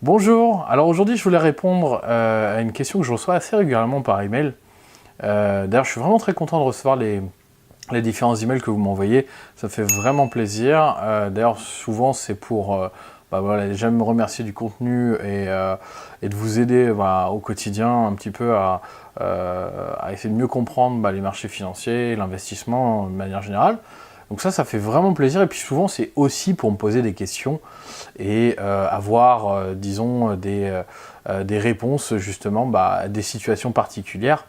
Bonjour, alors aujourd'hui je voulais répondre à une question que je reçois assez régulièrement par email. D'ailleurs je suis vraiment très content de recevoir les différents emails que vous m'envoyez, ça me fait vraiment plaisir. D'ailleurs souvent c'est pour déjà me remercier du contenu et de vous aider au quotidien un petit peu à essayer de mieux comprendre les marchés financiers, l'investissement de manière générale. Donc ça fait vraiment plaisir et puis souvent c'est aussi pour me poser des questions et avoir, disons, des réponses justement à des situations particulières.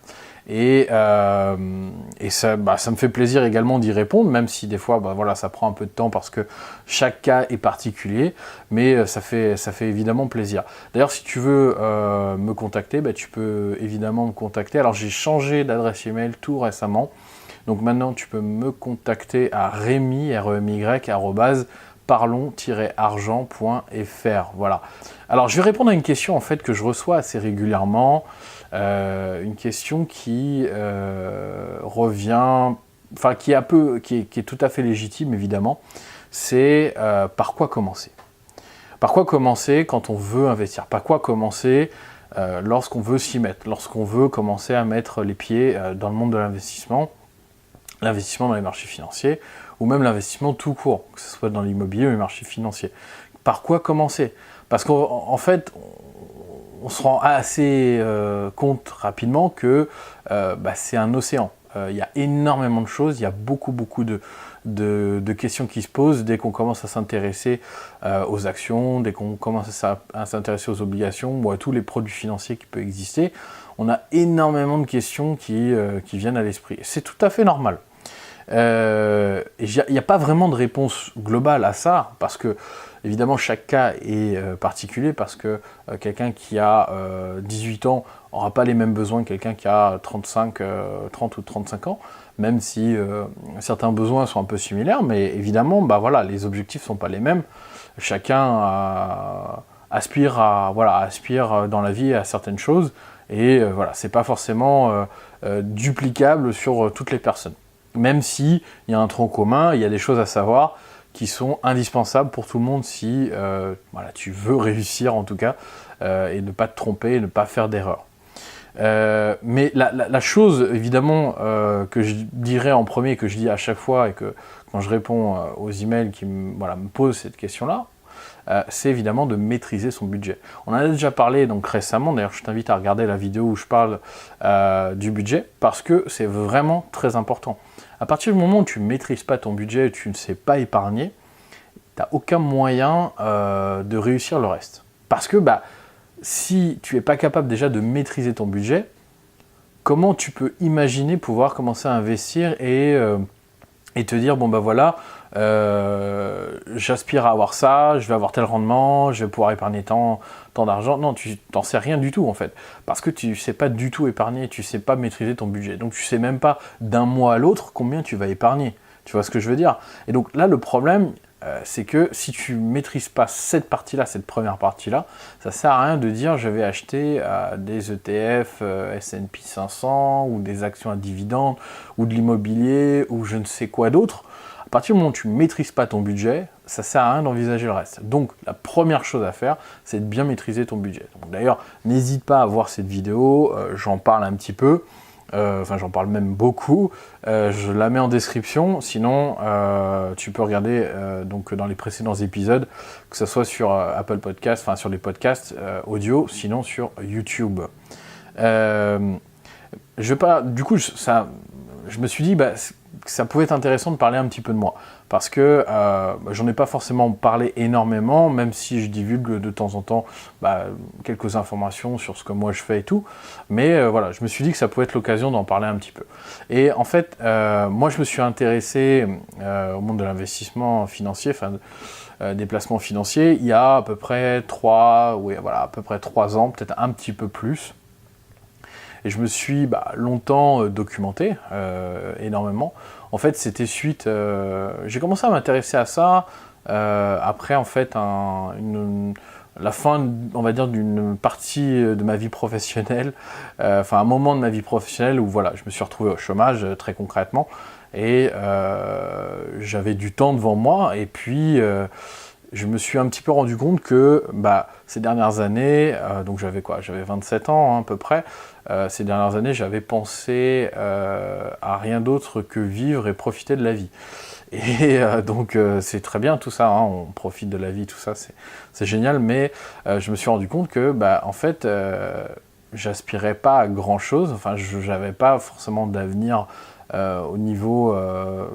Et ça me fait plaisir également d'y répondre, même si des fois ça prend un peu de temps parce que chaque cas est particulier, mais ça fait évidemment plaisir. D'ailleurs, si tu veux me contacter, tu peux évidemment me contacter. Alors j'ai changé d'adresse email tout récemment. Donc maintenant, tu peux me contacter à Rémy, parlons-argent.fr. Voilà. Alors, je vais répondre à une question en fait que je reçois assez régulièrement. Une question qui revient, enfin qui est tout à fait légitime évidemment. C'est par quoi commencer? Par quoi commencer quand on veut investir? Par quoi commencer lorsqu'on veut s'y mettre? Lorsqu'on veut commencer à mettre les pieds dans le monde de l'investissement dans les marchés financiers, ou même l'investissement tout court, que ce soit dans l'immobilier ou les marchés financiers. Par quoi commencer? Parce qu'en fait, on se rend assez compte rapidement que c'est un océan. Il y a énormément de choses, il y a beaucoup de questions qui se posent dès qu'on commence à s'intéresser aux actions, dès qu'on commence à s'intéresser aux obligations ou à tous les produits financiers qui peuvent exister. On a énormément de questions qui viennent à l'esprit. C'est tout à fait normal. Il n'y a pas vraiment de réponse globale à ça, parce que évidemment chaque cas est particulier, parce que quelqu'un qui a 18 ans n'aura pas les mêmes besoins que quelqu'un qui a 30 ou 35 ans, même si certains besoins sont un peu similaires, mais évidemment les objectifs ne sont pas les mêmes. Chacun aspire dans la vie à certaines choses, et c'est pas forcément duplicable sur toutes les personnes. Même s'il y a un tronc commun, il y a des choses à savoir qui sont indispensables pour tout le monde si tu veux réussir en tout cas, et ne pas te tromper, et ne pas faire d'erreur. Mais la chose évidemment que je dirais en premier, que je dis à chaque fois et que quand je réponds aux emails qui me posent cette question-là, c'est évidemment de maîtriser son budget. On en a déjà parlé donc récemment, d'ailleurs je t'invite à regarder la vidéo où je parle du budget, parce que c'est vraiment très important. À partir du moment où tu ne maîtrises pas ton budget, tu ne sais pas épargner, tu n'as aucun moyen de réussir le reste. Parce que si tu n'es pas capable déjà de maîtriser ton budget, comment tu peux imaginer pouvoir commencer à investir et te dire j'aspire à avoir ça, je vais avoir tel rendement, je vais pouvoir épargner tant d'argent. Non, tu n'en sais rien du tout en fait, parce que tu ne sais pas du tout épargner, tu ne sais pas maîtriser ton budget, donc tu ne sais même pas d'un mois à l'autre combien tu vas épargner. Tu vois ce que je veux dire? Et donc là, le problème, c'est que si tu ne maîtrises pas cette partie-là, cette première partie-là, ça ne sert à rien de dire je vais acheter des ETF S&P 500 ou des actions à dividendes ou de l'immobilier ou je ne sais quoi d'autre. À partir du moment où tu ne maîtrises pas ton budget, ça ne sert à rien d'envisager le reste. Donc la première chose à faire, c'est de bien maîtriser ton budget. D'ailleurs, n'hésite pas à voir cette vidéo, j'en parle un petit peu. J'en parle même beaucoup, je la mets en description, sinon tu peux regarder donc dans les précédents épisodes, que ce soit sur Apple Podcast, sur les podcasts audio, sinon sur YouTube. Je me suis dit que ça pouvait être intéressant de parler un petit peu de moi, parce que j'en ai pas forcément parlé énormément, même si je divulgue de temps en temps quelques informations sur ce que moi je fais et tout, mais je me suis dit que ça pouvait être l'occasion d'en parler un petit peu. Et en fait, moi je me suis intéressé au monde de l'investissement financier, des placements financiers, il y a à peu près 3 ans, peut-être un petit peu plus. Et je me suis longtemps documenté, énormément. En fait, c'était suite... j'ai commencé à m'intéresser à ça après, en fait, la fin, on va dire, d'une partie de ma vie professionnelle, un moment de ma vie professionnelle où je me suis retrouvé au chômage, très concrètement, et j'avais du temps devant moi, et puis je me suis un petit peu rendu compte que ces dernières années, donc j'avais 27 ans hein, à peu près, ces dernières années j'avais pensé à rien d'autre que vivre et profiter de la vie. Et donc c'est très bien tout ça, hein, on profite de la vie, tout ça, c'est génial, mais je me suis rendu compte que en fait j'aspirais pas à grand chose, enfin j'avais pas forcément d'avenir au niveau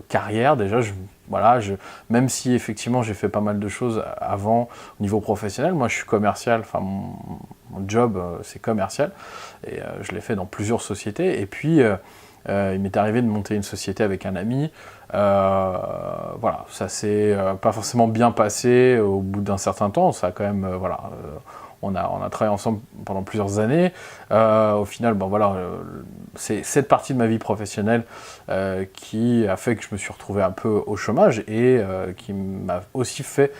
carrière. Déjà, même si effectivement j'ai fait pas mal de choses avant au niveau professionnel, moi je suis commercial, enfin mon job c'est commercial, et je l'ai fait dans plusieurs sociétés, et puis il m'est arrivé de monter une société avec un ami. Voilà, ça s'est pas forcément bien passé au bout d'un certain temps, ça a quand même, on a travaillé ensemble pendant plusieurs années. Au final, c'est cette partie de ma vie professionnelle qui a fait que je me suis retrouvé un peu au chômage, et qui m'a aussi fait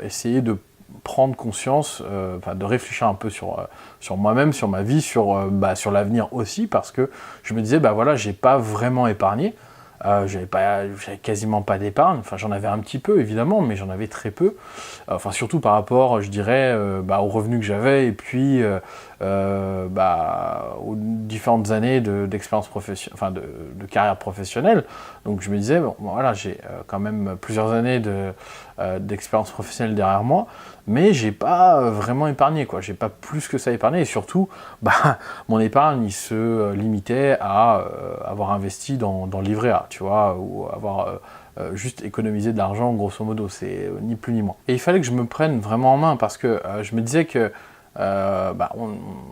essayer de prendre conscience, de réfléchir un peu sur moi-même, sur ma vie, sur l'avenir aussi, parce que je me disais, j'ai pas vraiment épargné. J'avais quasiment pas d'épargne, enfin j'en avais un petit peu évidemment, mais j'en avais très peu, enfin surtout par rapport, je dirais, aux revenus que j'avais, et puis aux différentes années d'expérience professionnelle, enfin de carrière professionnelle. Donc je me disais, j'ai quand même plusieurs années d'expérience professionnelle derrière moi, mais j'ai pas vraiment épargné, quoi. J'ai pas plus que ça épargné, et surtout, mon épargne, il se limitait à avoir investi dans le livret A, tu vois, ou avoir juste économisé de l'argent, grosso modo, c'est ni plus ni moins. Et il fallait que je me prenne vraiment en main, parce que je me disais que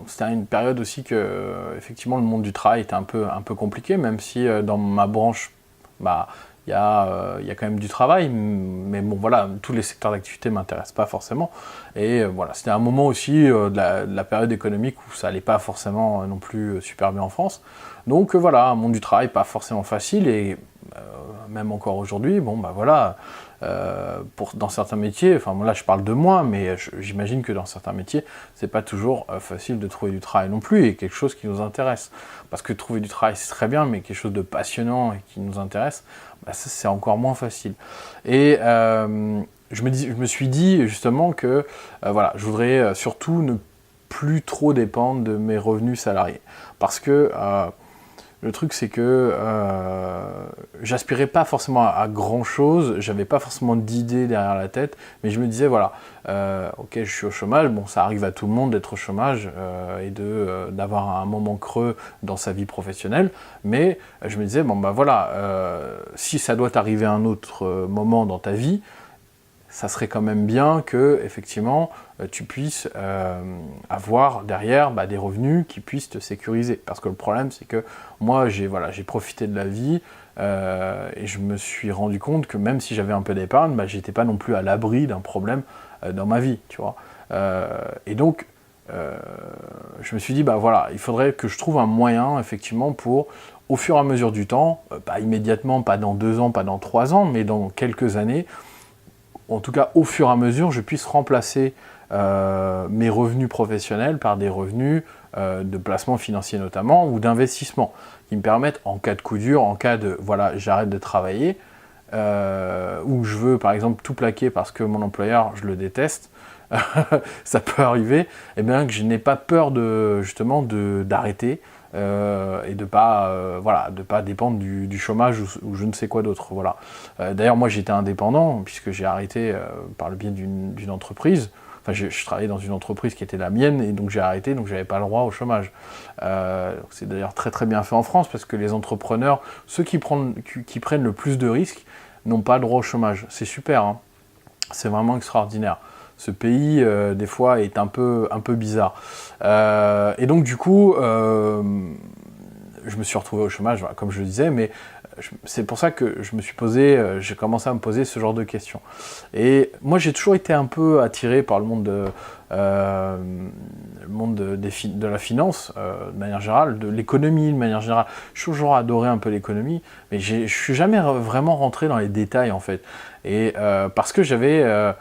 c'était une période aussi que, effectivement, le monde du travail était un peu compliqué, même si dans ma branche, il y a quand même du travail, mais bon voilà, tous les secteurs d'activité ne m'intéressent pas forcément. Et c'était un moment aussi de la période économique où ça n'allait pas forcément non plus super bien en France. Donc un monde du travail pas forcément facile, et même encore aujourd'hui, dans certains métiers, enfin là je parle de moi, mais j'imagine que dans certains métiers, c'est pas toujours facile de trouver du travail non plus, et quelque chose qui nous intéresse. Parce que trouver du travail c'est très bien, mais quelque chose de passionnant et qui nous intéresse, ça c'est encore moins facile. Et je me suis dit justement que je voudrais surtout ne plus trop dépendre de mes revenus salariés. Parce que le truc, c'est que j'aspirais pas forcément à grand chose, j'avais pas forcément d'idées derrière la tête, mais je me disais, ok, je suis au chômage, bon, ça arrive à tout le monde d'être au chômage et d'avoir un moment creux dans sa vie professionnelle, mais je me disais, si ça doit arriver à un autre moment dans ta vie, ça serait quand même bien que, effectivement, tu puisses avoir derrière des revenus qui puissent te sécuriser. Parce que le problème, c'est que moi, j'ai profité de la vie et je me suis rendu compte que même si j'avais un peu d'épargne, j'étais pas non plus à l'abri d'un problème dans ma vie, tu vois. Et donc, je me suis dit, il faudrait que je trouve un moyen, effectivement, pour, au fur et à mesure du temps, pas immédiatement, pas dans 2 ans, pas dans 3 ans, mais dans quelques années, en tout cas au fur et à mesure, je puisse remplacer mes revenus professionnels par des revenus de placement financier notamment, ou d'investissement, qui me permettent, en cas de coup dur, en cas de j'arrête de travailler, ou je veux par exemple tout plaquer parce que mon employeur, je le déteste, ça peut arriver, et bien que je n'ai pas peur d'arrêter, et de pas dépendre du chômage ou je ne sais quoi d'autre. Voilà. D'ailleurs, moi j'étais indépendant puisque j'ai arrêté par le biais d'une entreprise. Enfin, je travaillais dans une entreprise qui était la mienne, et donc j'ai arrêté, donc j'avais pas le droit au chômage. C'est d'ailleurs très très bien fait en France, parce que les entrepreneurs, ceux qui prennent le plus de risques, n'ont pas le droit au chômage. C'est super, hein. C'est vraiment extraordinaire. Ce pays, des fois, est un peu bizarre. Et donc, du coup, je me suis retrouvé au chômage, comme je le disais, mais c'est pour ça que j'ai commencé à me poser ce genre de questions. Et moi, j'ai toujours été un peu attiré par le monde de la finance, de manière générale, de l'économie, de manière générale. J'ai toujours adoré un peu l'économie, mais je suis jamais vraiment rentré dans les détails, en fait. Et parce que j'avais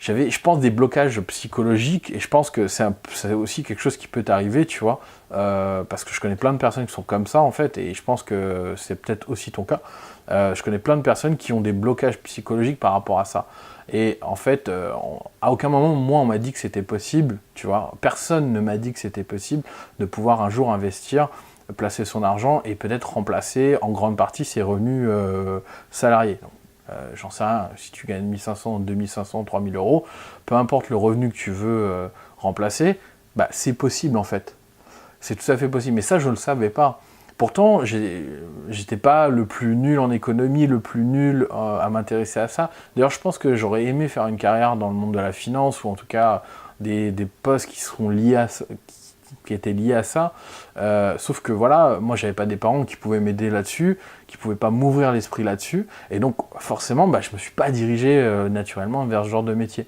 j'avais, je pense, des blocages psychologiques, et je pense que c'est aussi quelque chose qui peut t'arriver, tu vois, parce que je connais plein de personnes qui sont comme ça, en fait, et je pense que c'est peut-être aussi ton cas. Je connais plein de personnes qui ont des blocages psychologiques par rapport à ça. Et en fait, à aucun moment, moi, on m'a dit que c'était possible, tu vois, personne ne m'a dit que c'était possible de pouvoir un jour investir, placer son argent et peut-être remplacer en grande partie ses revenus salariés. Donc, j'en sais rien, si tu gagnes 1500, 2500, 3000 euros, peu importe le revenu que tu veux remplacer, bah, c'est possible en fait. C'est tout à fait possible. Mais ça, je ne le savais pas. Pourtant, j'étais pas le plus nul en économie, le plus nul à m'intéresser à ça. D'ailleurs, je pense que j'aurais aimé faire une carrière dans le monde de la finance, ou en tout cas des postes qui seront liés à ça, qui étaient liés à ça. Sauf que voilà, moi j'avais pas des parents qui pouvaient m'aider là-dessus, qui pouvaient pas m'ouvrir l'esprit là-dessus, et donc forcément bah, je me suis pas dirigé naturellement vers ce genre de métier.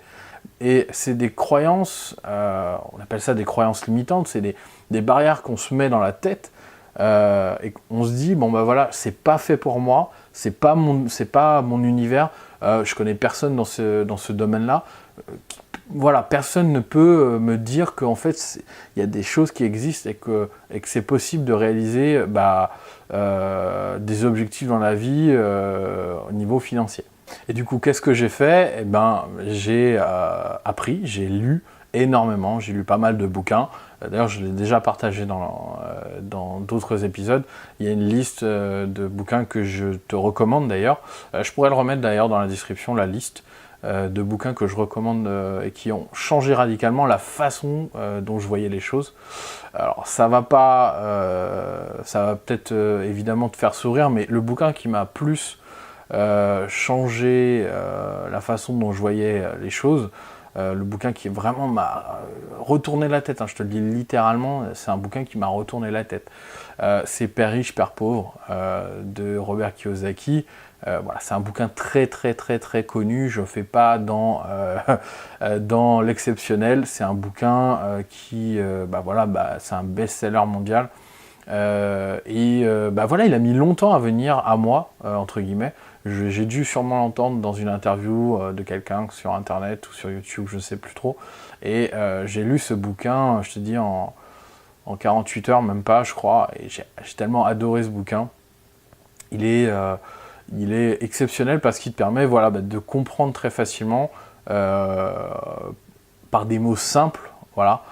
Et c'est des croyances, on appelle ça des croyances limitantes, c'est des barrières qu'on se met dans la tête, et on se dit bon bah voilà, c'est pas fait pour moi, c'est pas mon univers, je connais personne dans ce domaine-là, voilà, personne ne peut me dire qu'en fait, il y a des choses qui existent et que c'est possible de réaliser des objectifs dans la vie au niveau financier. Et du coup, qu'est-ce que j'ai fait? Eh ben, j'ai appris, j'ai lu énormément, j'ai lu pas mal de bouquins. D'ailleurs, je l'ai déjà partagé dans d'autres épisodes. Il y a une liste de bouquins que je te recommande d'ailleurs. Je pourrais le remettre d'ailleurs dans la description, la liste de bouquins que je recommande et qui ont changé radicalement la façon dont je voyais les choses. Alors ça va peut-être évidemment te faire sourire, mais le bouquin qui m'a plus changé la façon dont je voyais les choses, le bouquin qui vraiment m'a retourné la tête, hein, je te le dis littéralement, c'est un bouquin qui m'a retourné la tête. C'est Père riche, Père pauvre de Robert Kiyosaki. Voilà, c'est un bouquin très très très très connu, je ne fais pas dans l'exceptionnel, c'est un bouquin qui, c'est un best-seller mondial. Voilà, il a mis longtemps à venir à moi, entre guillemets. J'ai dû sûrement l'entendre dans une interview de quelqu'un sur internet ou sur YouTube, je ne sais plus trop. Et j'ai lu ce bouquin, je te dis, en 48 heures, même pas, je crois. Et j'ai tellement adoré ce bouquin. Il est exceptionnel parce qu'il te permet de comprendre très facilement, par des mots simples, voilà,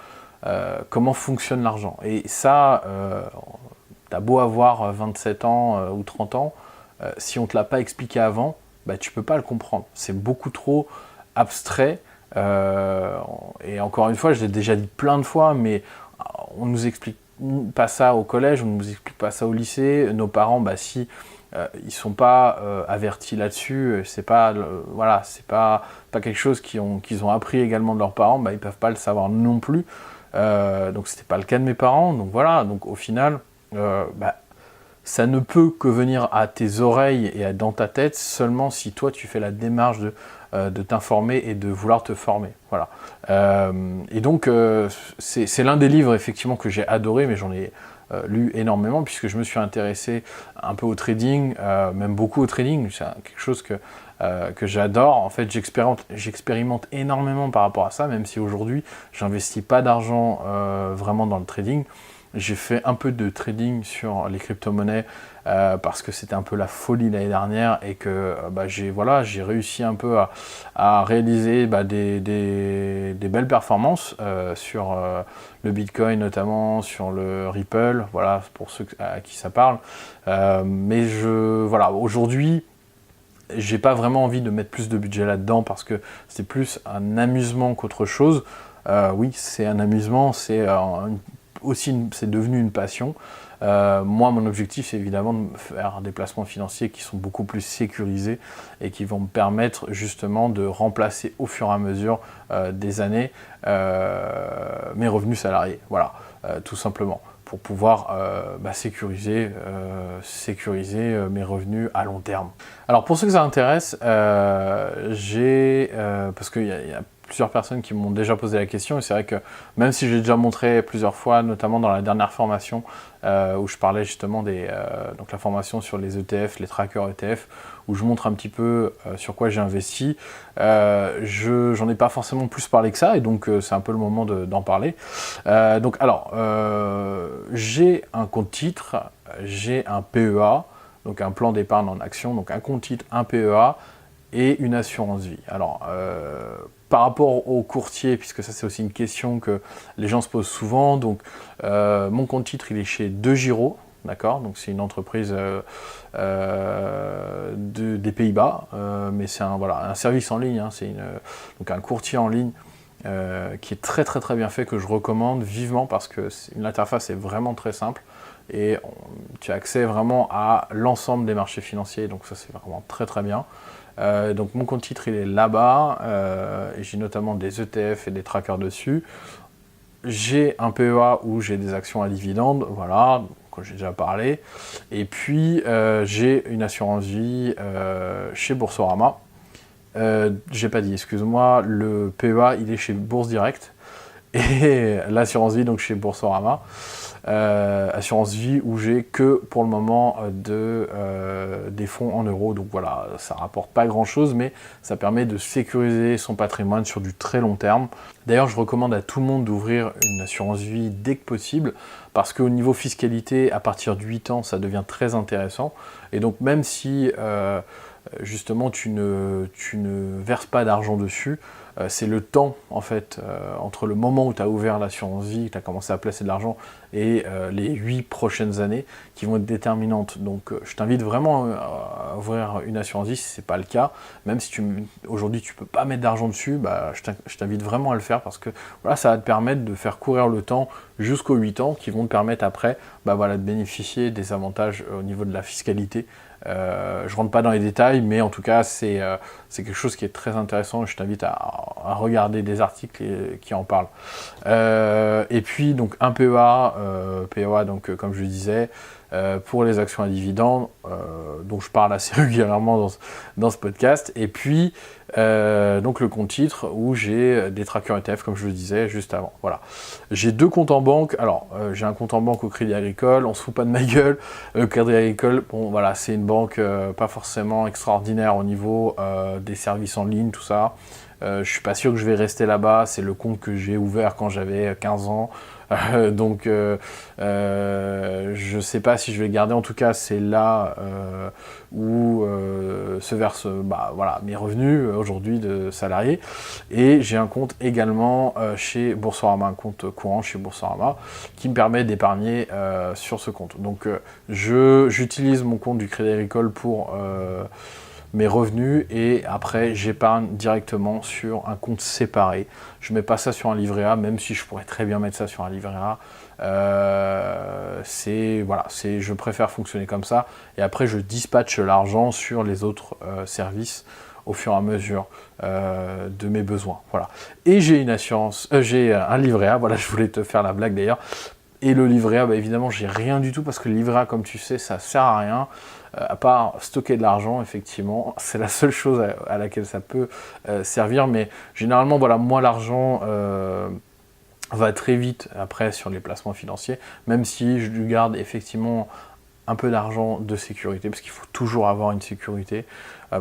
comment fonctionne l'argent. Et ça, t'as beau avoir 27 ans ou 30 ans, si on ne te l'a pas expliqué avant, bah, tu ne peux pas le comprendre. C'est beaucoup trop abstrait. Et encore une fois, je l'ai déjà dit plein de fois, mais on ne nous explique pas ça au collège, on ne nous explique pas ça au lycée. Nos parents, bah, si ils ne sont pas avertis là-dessus, c'est pas quelque chose qu'ils ont appris également de leurs parents, bah, ils ne peuvent pas le savoir non plus. Donc c'était pas le cas de mes parents. Donc voilà, donc au final, ça ne peut que venir à tes oreilles et dans ta tête seulement si toi tu fais la démarche de t'informer et de vouloir te former. Voilà. Et donc c'est l'un des livres effectivement que j'ai adoré, mais j'en ai lu énormément puisque je me suis intéressé un peu au trading, même beaucoup au trading. C'est quelque chose que j'adore. En fait, j'expérimente énormément par rapport à ça, même si aujourd'hui j'investis pas d'argent vraiment dans le trading. J'ai fait un peu de trading sur les crypto-monnaies parce que c'était un peu la folie l'année dernière et que j'ai réussi un peu à réaliser des belles performances sur le Bitcoin notamment, sur le Ripple, voilà, pour ceux à qui ça parle. Mais aujourd'hui, j'ai pas vraiment envie de mettre plus de budget là-dedans parce que c'est plus un amusement qu'autre chose. Oui, c'est un amusement, c'est devenu une passion. Moi, mon objectif, c'est évidemment de faire des placements financiers qui sont beaucoup plus sécurisés et qui vont me permettre justement de remplacer au fur et à mesure des années mes revenus salariés. Voilà, tout simplement, pour pouvoir sécuriser mes revenus à long terme. Alors pour ceux que ça intéresse, parce qu'il y a plusieurs personnes qui m'ont déjà posé la question, et c'est vrai que même si j'ai déjà montré plusieurs fois, notamment dans la dernière formation où je parlais justement donc la formation sur les ETF, les trackers ETF, où je montre un petit peu sur quoi j'ai investi, j'en ai pas forcément plus parlé que ça, et donc c'est un peu le moment d'en parler. Donc alors, j'ai un compte titre, j'ai un PEA, donc un plan d'épargne en action, donc un compte titre, un PEA, et une assurance vie. Alors, par rapport au courtier, puisque ça c'est aussi une question que les gens se posent souvent, donc mon compte titre il est chez DEGIRO, d'accord, donc c'est une entreprise des Pays-Bas, mais c'est un service en ligne, hein, donc un courtier en ligne qui est très très très bien fait, que je recommande vivement parce que l'interface est vraiment très simple et tu as accès vraiment à l'ensemble des marchés financiers, donc ça c'est vraiment très très bien. Donc mon compte titre il est là-bas, et j'ai notamment des ETF et des trackers dessus. J'ai un PEA où j'ai des actions à dividendes, voilà, dont j'ai déjà parlé. Et puis j'ai une assurance vie chez Boursorama. J'ai pas dit, excuse-moi, le PEA il est chez Bourse Direct et l'assurance vie donc chez Boursorama. Assurance vie où j'ai que pour le moment des fonds en euros, donc voilà, ça rapporte pas grand chose, mais ça permet de sécuriser son patrimoine sur du très long terme. D'ailleurs, je recommande à tout le monde d'ouvrir une assurance vie dès que possible, parce qu'au niveau fiscalité, à partir de 8 ans, ça devient très intéressant, et donc même si justement tu ne verses pas d'argent dessus, c'est le temps en fait entre le moment où tu as ouvert l'assurance vie, que tu as commencé à placer de l'argent, et les 8 prochaines années qui vont être déterminantes. Donc je t'invite vraiment à ouvrir une assurance vie si ce n'est pas le cas. Même si aujourd'hui tu ne peux pas mettre d'argent dessus, bah, je t'invite vraiment à le faire, parce que voilà, ça va te permettre de faire courir le temps jusqu'aux 8 ans, qui vont te permettre après bah, voilà, de bénéficier des avantages au niveau de la fiscalité. Je ne rentre pas dans les détails, mais en tout cas c'est quelque chose qui est très intéressant, et je t'invite à regarder des articles qui en parlent. Et puis donc un PEA, donc comme je le disais, pour les actions à dividendes, dont je parle assez régulièrement dans ce podcast, et puis donc le compte titre où j'ai des trackers ETF, comme je le disais juste avant. Voilà. J'ai 2 comptes en banque. Alors j'ai un compte en banque au Crédit Agricole, on se fout pas de ma gueule. Le Crédit Agricole, bon voilà, c'est une banque pas forcément extraordinaire au niveau des services en ligne, tout ça. Je suis pas sûr que je vais rester là-bas, c'est le compte que j'ai ouvert quand j'avais 15 ans. Donc je sais pas si je vais le garder, en tout cas c'est là où se versent voilà, mes revenus aujourd'hui de salarié. Et j'ai un compte également chez Boursorama, un compte courant chez Boursorama qui me permet d'épargner sur ce compte. Donc j'utilise mon compte du Crédit Agricole pour mes revenus, et après j'épargne directement sur un compte séparé. Je ne mets pas ça sur un livret A, même si je pourrais très bien mettre ça sur un livret A. Je préfère fonctionner comme ça, et après je dispatche l'argent sur les autres services au fur et à mesure de mes besoins. Voilà. Et j'ai une assurance, j'ai un livret A, voilà, je voulais te faire la blague d'ailleurs. Et le livret A, évidemment, j'ai rien du tout, parce que le livret A, comme tu sais, ça sert à rien. À part stocker de l'argent, effectivement, c'est la seule chose à laquelle ça peut servir, mais généralement, voilà, moi l'argent va très vite après sur les placements financiers, même si je lui garde effectivement un peu d'argent de sécurité, parce qu'il faut toujours avoir une sécurité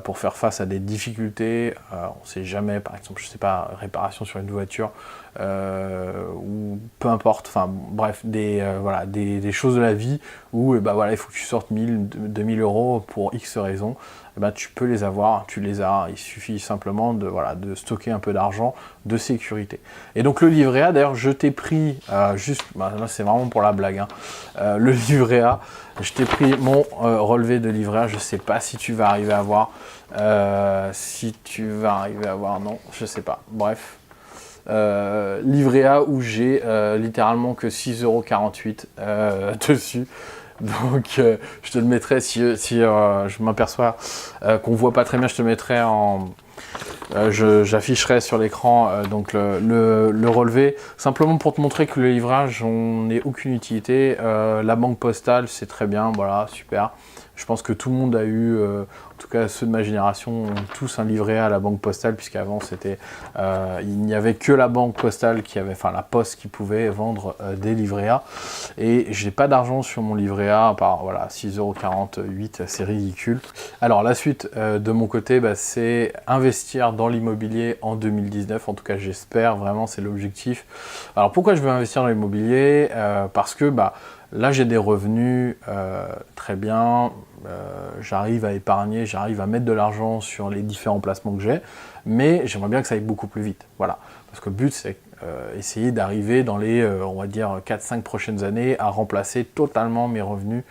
pour faire face à des difficultés. On ne sait jamais, par exemple, je ne sais pas, réparation sur une voiture, ou peu importe, enfin bref, des choses de la vie où voilà, il faut que tu sortes 1000, 2000 euros pour X raisons. Tu peux les avoir, tu les as, il suffit simplement de stocker un peu d'argent de sécurité. Et donc le livret A, d'ailleurs je t'ai pris, là c'est vraiment pour la blague, hein, le livret A, je t'ai pris mon relevé de livret A, je ne sais pas si tu vas arriver à voir, non, je ne sais pas, bref. Livret A où j'ai littéralement que 6,48 € dessus. Donc je te le mettrai si je m'aperçois qu'on voit pas très bien, je te le mettrai j'afficherai sur l'écran donc le relevé, simplement pour te montrer que le livrage, j'en ai aucune utilité. La banque postale, c'est très bien, voilà, super. Je pense que tout le monde a eu, en tout cas ceux de ma génération, ont tous un livret A à la banque postale, puisqu'avant il n'y avait que la banque postale la poste qui pouvait vendre des livrets A. Et j'ai pas d'argent sur mon livret A, à part 6,48 €, c'est ridicule. Alors la suite de mon côté, c'est investir dans l'immobilier en 2019, en tout cas j'espère, vraiment c'est l'objectif. Alors pourquoi je veux investir dans l'immobilier? Parce que là, j'ai des revenus très bien, j'arrive à épargner, j'arrive à mettre de l'argent sur les différents placements que j'ai, mais j'aimerais bien que ça aille beaucoup plus vite. Voilà. Parce que le but, c'est essayer d'arriver dans les, on va dire, 4-5 prochaines années à remplacer totalement mes revenus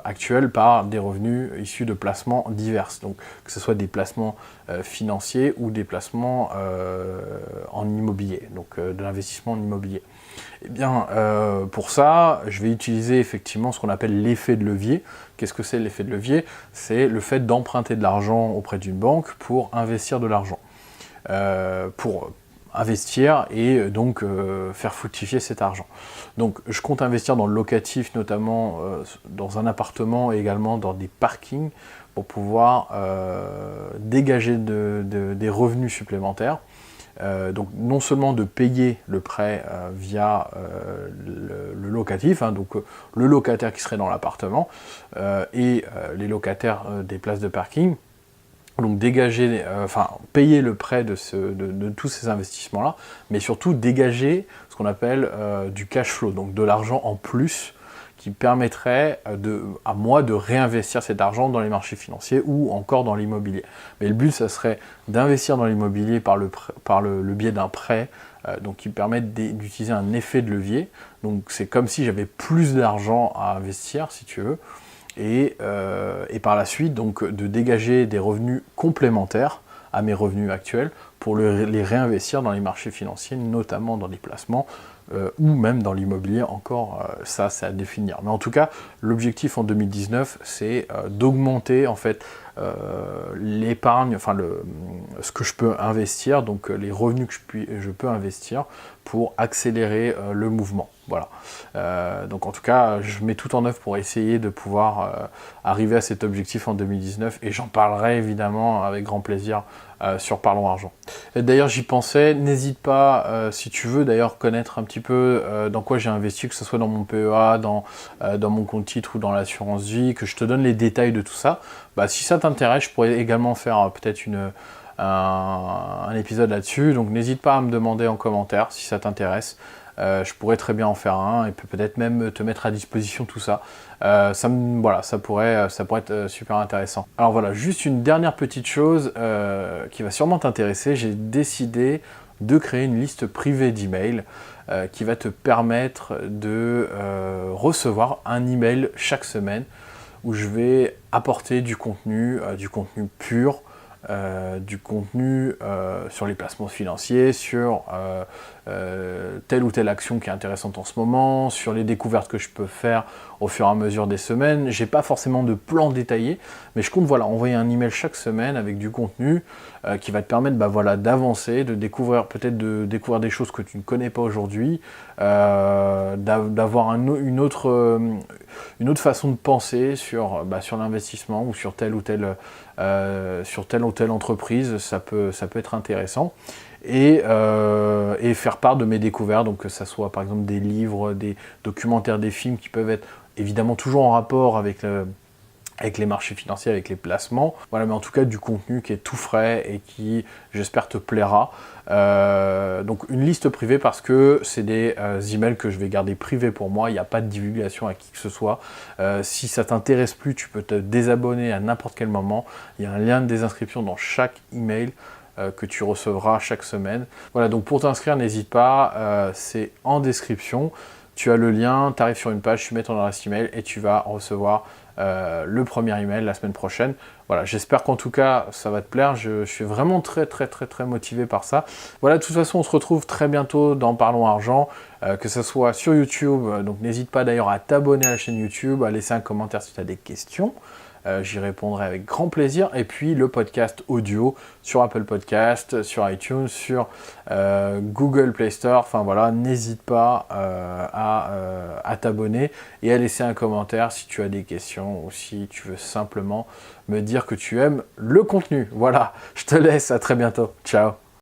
actuels par des revenus issus de placements divers. Donc, que ce soit des placements financiers ou des placements en immobilier, donc de l'investissement en immobilier. Eh bien, pour ça, je vais utiliser effectivement ce qu'on appelle l'effet de levier. Qu'est-ce que c'est l'effet de levier? C'est le fait d'emprunter de l'argent auprès d'une banque pour investir de l'argent. Pour investir et donc faire fructifier cet argent. Donc je compte investir dans le locatif, notamment dans un appartement et également dans des parkings pour pouvoir dégager des revenus supplémentaires. Donc non seulement de payer le prêt via le locatif, donc le locataire qui serait dans l'appartement et les locataires des places de parking, donc dégager, payer le prêt de tous ces investissements-là, mais surtout dégager ce qu'on appelle du cash flow, donc de l'argent en plus qui permettrait à moi de réinvestir cet argent dans les marchés financiers ou encore dans l'immobilier. Mais le but, ça serait d'investir dans l'immobilier par le biais d'un prêt, donc qui permet d'utiliser un effet de levier. Donc c'est comme si j'avais plus d'argent à investir, si tu veux, et par la suite, donc, de dégager des revenus complémentaires à mes revenus actuels pour les réinvestir dans les marchés financiers, notamment dans les placements, ou même dans l'immobilier, encore, ça c'est à définir. Mais en tout cas, l'objectif en 2019, c'est d'augmenter en fait l'épargne, ce que je peux investir, donc les revenus que je peux investir pour accélérer le mouvement. Voilà. Donc en tout cas, je mets tout en œuvre pour essayer de pouvoir arriver à cet objectif en 2019 et j'en parlerai évidemment avec grand plaisir sur Parlons Argent. D'ailleurs, j'y pensais, n'hésite pas, si tu veux d'ailleurs connaître un petit peu dans quoi j'ai investi, que ce soit dans mon PEA, dans mon compte titre ou dans l'assurance vie, que je te donne les détails de tout ça. Si ça t'intéresse, je pourrais également faire peut-être un épisode là-dessus, donc n'hésite pas à me demander en commentaire si ça t'intéresse. Je pourrais très bien en faire un et peut-être même te mettre à disposition tout ça. Ça pourrait être super intéressant. Alors voilà, juste une dernière petite chose qui va sûrement t'intéresser. J'ai décidé de créer une liste privée d'emails qui va te permettre de recevoir un email chaque semaine où je vais apporter du contenu pur, du contenu sur les placements financiers, sur telle ou telle action qui est intéressante en ce moment, sur les découvertes que je peux faire au fur et à mesure des semaines. J'ai pas forcément de plan détaillé, mais je compte envoyer un email chaque semaine avec du contenu qui va te permettre d'avancer, de découvrir des choses que tu ne connais pas aujourd'hui, d'avoir une autre façon de penser sur l'investissement ou sur telle ou telle entreprise. Ça peut être intéressant. Et faire part de mes découvertes, donc que ça soit par exemple des livres, des documentaires, des films qui peuvent être évidemment toujours en rapport avec les marchés financiers, avec les placements. Voilà, mais en tout cas du contenu qui est tout frais et qui, j'espère, te plaira. Donc une liste privée parce que c'est des emails que je vais garder privés pour moi. Il n'y a pas de divulgation à qui que ce soit. Si ça t'intéresse plus, tu peux te désabonner à n'importe quel moment. Il y a un lien de désinscription dans chaque email que tu recevras chaque semaine. Voilà, donc pour t'inscrire, n'hésite pas, c'est en description. Tu as le lien, tu arrives sur une page, tu mets ton adresse email et tu vas recevoir le premier email la semaine prochaine. Voilà, j'espère qu'en tout cas ça va te plaire. Je suis vraiment très motivé par ça. Voilà, de toute façon on se retrouve très bientôt dans Parlons Argent, que ce soit sur YouTube, donc n'hésite pas d'ailleurs à t'abonner à la chaîne YouTube, à laisser un commentaire si tu as des questions. j'y répondrai avec grand plaisir. Et puis le podcast audio sur Apple Podcast, sur iTunes, sur Google Play Store. Enfin voilà, n'hésite pas à t'abonner et à laisser un commentaire si tu as des questions ou si tu veux simplement me dire que tu aimes le contenu. Voilà, je te laisse, à très bientôt. Ciao.